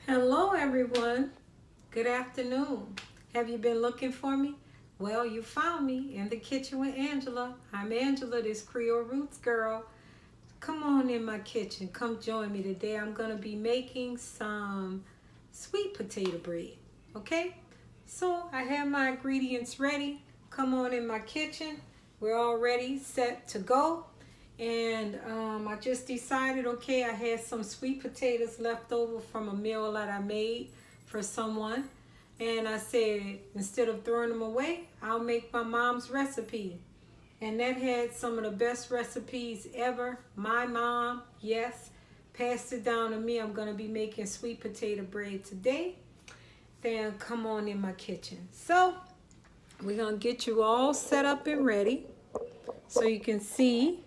Hello, everyone. Good afternoon. Have you been looking for me? Well, you found me in the kitchen with Angela. I'm Angela, this Creole Roots girl. Come on in my kitchen. Come join me today. I'm going to be making some sweet potato bread. Okay? So I have my ingredients ready. Come on in my kitchen. We're all ready, set to go. And I just decided, okay, I had some sweet potatoes left over from a meal that I made for someone. And I said, instead of throwing them away, I'll make my mom's recipe. And that had some of the best recipes ever. My mom, yes, passed it down to me. I'm going to be making sweet potato bread today. Then come on in my kitchen. So we're going to get you all set up and ready so you can see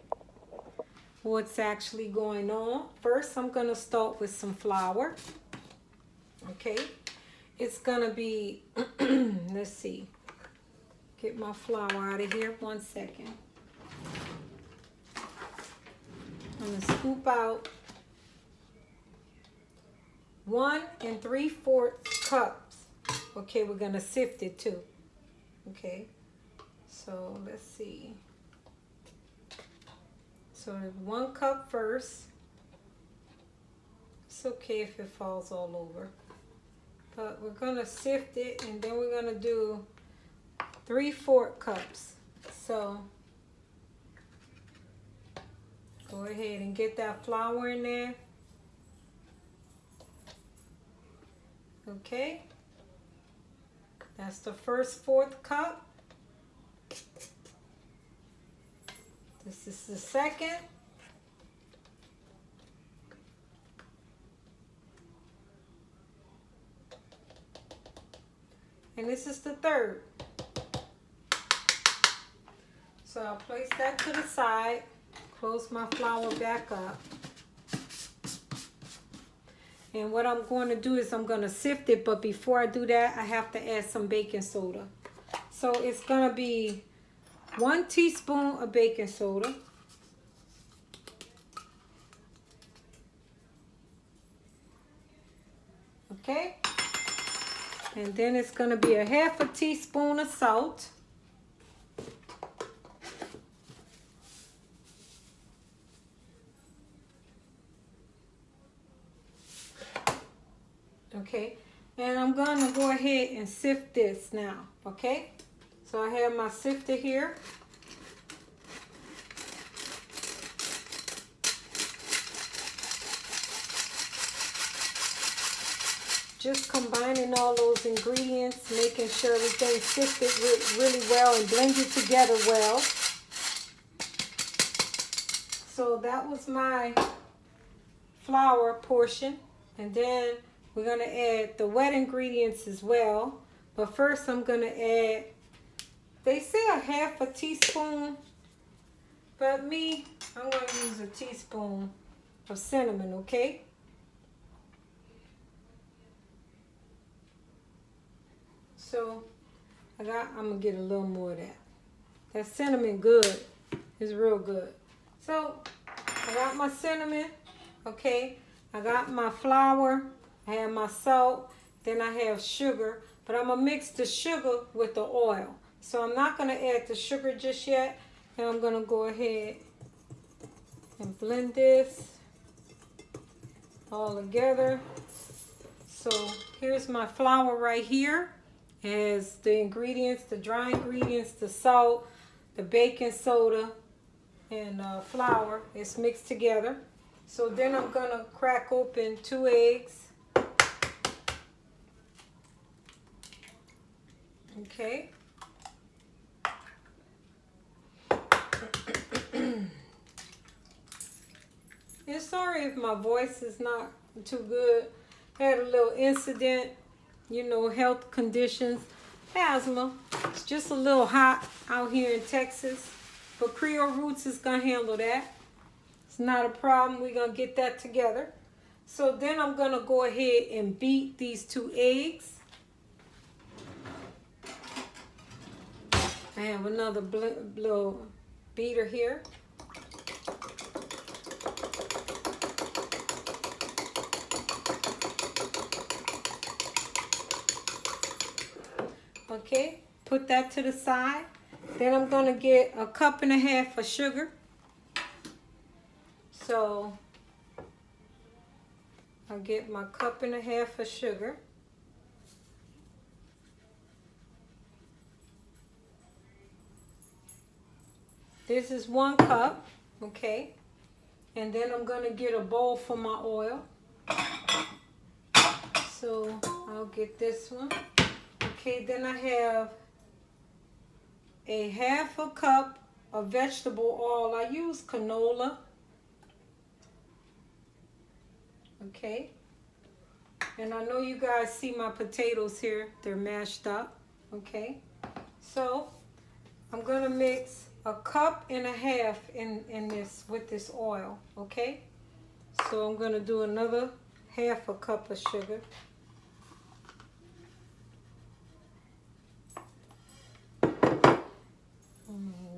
what's actually going on. First, I'm going to start with some flour. Okay. It's going to be, let's see. Get my flour out of here. 1 second. I'm going to scoop out 1 3/4 cups. Okay, we're going to sift it too. Okay. So let's see. So 1 cup first. It's okay if it falls all over. But we're going to sift it, and then we're going to do 3/4 cups. So go ahead and get that flour in there. Okay. That's the first 1/4 cup. This is the second. And this is the third. So I'll place that to the side, close my flour back up. And what I'm going to do is I'm going to sift it, but before I do that, I have to add some baking soda. So it's going to be 1 teaspoon of baking soda. Okay. And then it's going to be a 1/2 teaspoon of salt. Okay. And I'm going to go ahead and sift this now. Okay. So I have my sifter here. Just combining all those ingredients, making sure everything's sifted really well and blended together well. So that was my flour portion. And then we're going to add the wet ingredients as well. But first I'm going to add, they say a 1/2 teaspoon, but me, I'm going to use a teaspoon of cinnamon, okay? So I'm going to get a little more of that. That cinnamon good. It's real good. So I got my cinnamon, okay? I got my flour. I have my salt. Then I have sugar. But I'm going to mix the sugar with the oil. So I'm not going to add the sugar just yet. And I'm going to go ahead and blend this all together. So here's my flour right here. It has the ingredients, the dry ingredients, the salt, the baking soda, and flour. It's mixed together. So then I'm going to crack open 2 eggs. Okay. And sorry if my voice is not too good. I had a little incident, health conditions, asthma. It's just a little hot out here in Texas. But Creole Roots is going to handle that. It's not a problem. We're going to get that together. So then I'm going to go ahead and beat these 2 eggs. I have another little beater here. Okay, put that to the side. Then I'm gonna get a cup and a half of sugar. So I'll get my cup and a half of sugar. This is 1 cup, okay? And then I'm gonna get a bowl for my oil. So I'll get this one. Okay, then I have a 1/2 cup of vegetable oil. I use canola. Okay. And I know you guys see my potatoes here. They're mashed up. Okay. So I'm gonna mix a cup and a half in this with this oil. Okay. So I'm gonna do another 1/2 cup of sugar.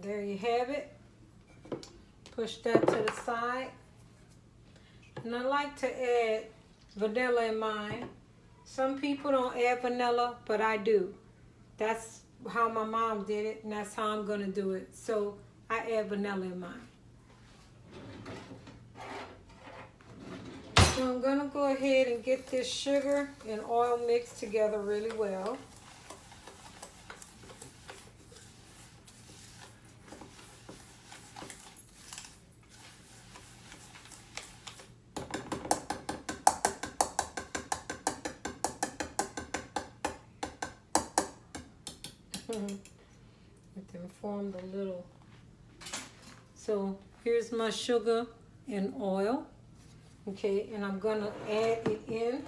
There you have it. Push that to the side. And I like to add vanilla in mine. Some people don't add vanilla, but I do. That's how my mom did it, and that's how I'm going to do it. So I add vanilla in mine. So I'm going to go ahead and get this sugar and oil mixed together really well. Let them form the little. So here's my sugar and oil. Okay, and I'm gonna add it in.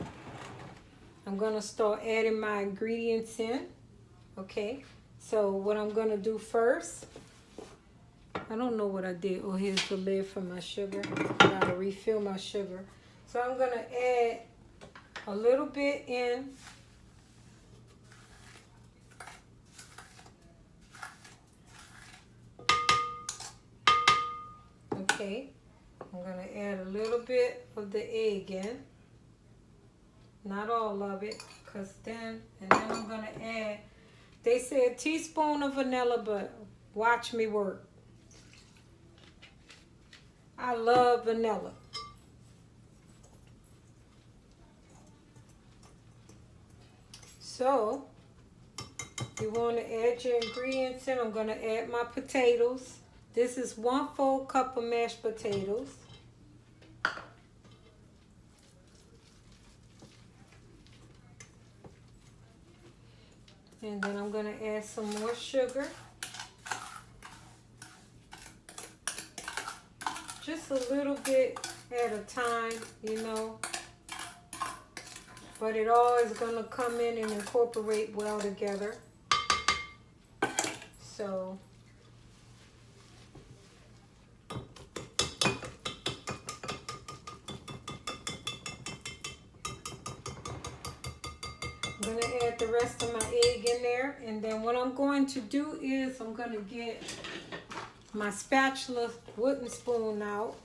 I'm gonna start adding my ingredients in. Okay, so what I'm gonna do first, I don't know what I did. Oh, here's the lid for my sugar. I gotta refill my sugar. So I'm gonna add a little bit in. Okay, I'm going to add a little bit of the egg in. Not all of it, and then I'm going to add, they say a teaspoon of vanilla, but watch me work. I love vanilla. So, you want to add your ingredients in. I'm going to add my potatoes. This is 1 full cup of mashed potatoes. And then I'm going to add some more sugar. Just a little bit at a time, you know. But it all is going to come in and incorporate well together. So I'm going to add the rest of my egg in there. And then what I'm going to do is I'm going to get my spatula wooden spoon out.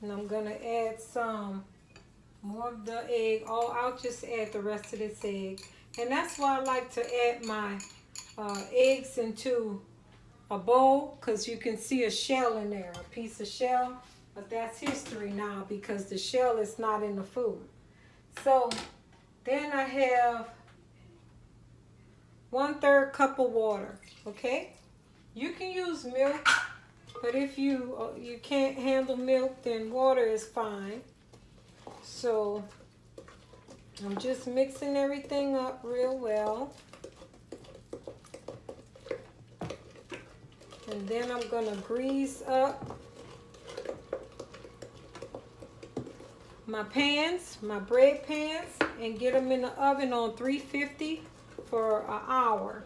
And I'm going to add some more of the egg. Oh, I'll just add the rest of this egg. And that's why I like to add my eggs into a bowl, because you can see a shell in there, a piece of shell. But that's history now because the shell is not in the food. So then I have 1/3 cup of water. Okay, you can use milk, but if you can't handle milk, then water is fine. So I'm just mixing everything up real well. And then I'm gonna grease up my pans, my bread pans, and get them in the oven on 350 for an hour.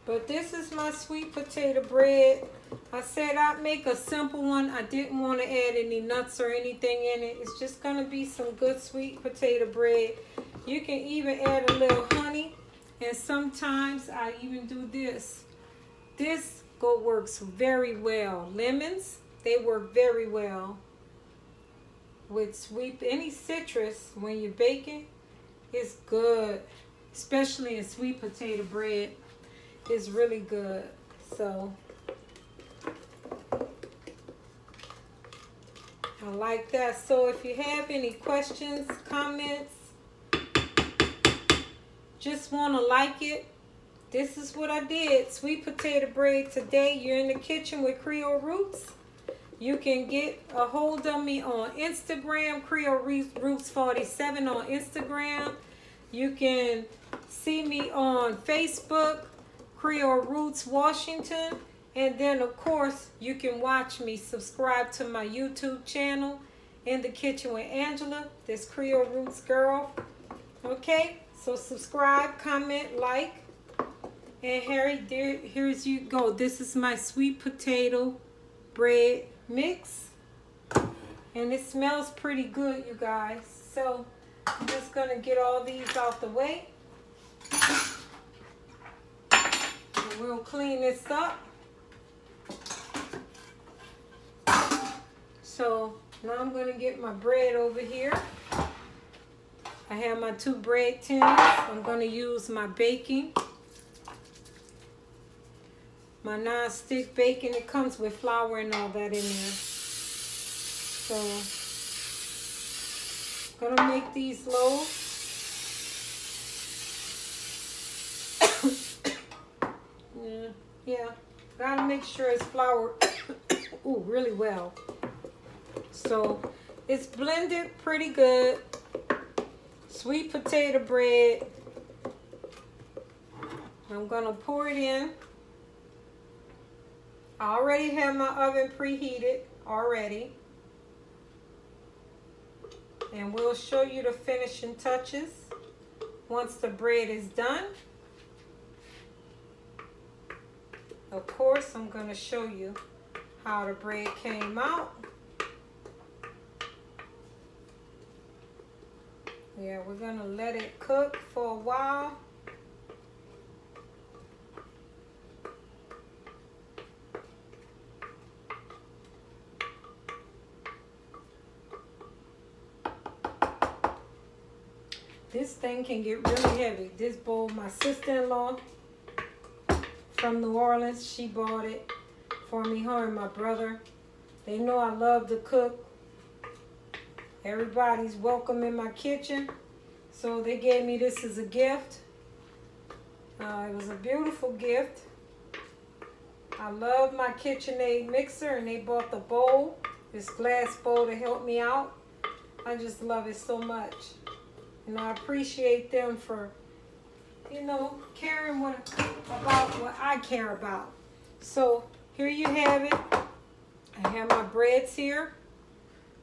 But this is my sweet potato bread. I said I'd make a simple one. I didn't want to add any nuts or anything in it. It's just going to be some good sweet potato bread. You can even add a little honey. And sometimes I even do this. This works very well. Lemons, They work very well with any citrus when you're baking. It's good, especially in sweet potato bread. It's really good. So I like that. So if you have any questions, comments, just want to like it, this is what I did. Sweet potato bread today. You're in the kitchen with Creole Roots. You can get a hold of me on Instagram, Creole Roots 47 on Instagram. You can see me on Facebook, Creole Roots Washington. And then, of course, you can watch me. Subscribe to my YouTube channel, In the Kitchen with Angela, this Creole Roots girl. Okay, so subscribe, comment, like. And Harry, here's you go. This is my sweet potato bread mix. And it smells pretty good, you guys. So I'm just going to get all these out the way. And we'll clean this up. So now I'm going to get my bread over here. I have my 2 bread tins. I'm going to use my baking. My non-stick baking. It comes with flour and all that in there. So I'm going to make these loaves. Yeah. Gotta make sure it's floured really well. So it's blended pretty good. Sweet potato bread. I'm gonna pour it in. I already have my oven preheated already. And we'll show you the finishing touches once the bread is done. Of course, I'm gonna show you how the bread came out. Yeah, we're gonna let it cook for a while. This thing can get really heavy. This bowl, my sister-in-law from New Orleans, she bought it for me, her and my brother. They know I love to cook. Everybody's welcome in my kitchen. So they gave me this as a gift. It was a beautiful gift. I love my KitchenAid mixer, and they bought the bowl, this glass bowl, to help me out. I just love it so much. And I appreciate them for, caring about what I care about. So here you have it. I have my breads here.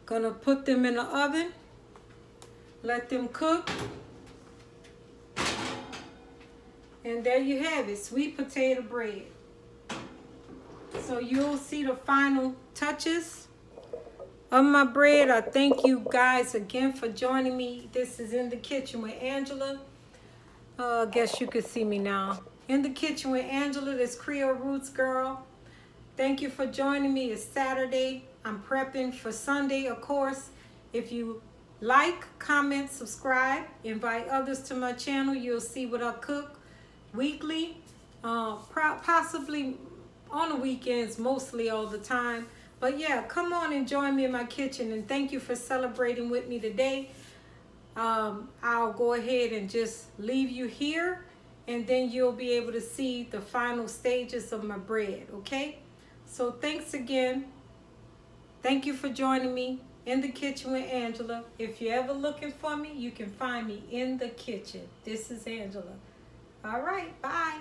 Gonna put them in the oven. Let them cook. And there you have it, sweet potato bread. So you'll see the final touches of my bread. I thank you guys again for joining me. This is In the Kitchen with Angela. I guess you can see me now. In the Kitchen with Angela, this Creole Roots girl. Thank you for joining me. It's Saturday. I'm prepping for Sunday, of course. If you like, comment, subscribe, invite others to my channel. You'll see what I cook weekly, possibly on the weekends, mostly all the time. But yeah, come on and join me in my kitchen, and thank you for celebrating with me today. I'll go ahead and just leave you here, and then you'll be able to see the final stages of my bread, okay? So thanks again. Thank you for joining me in the kitchen with Angela. If you're ever looking for me, you can find me in the kitchen. This is Angela. All right, bye.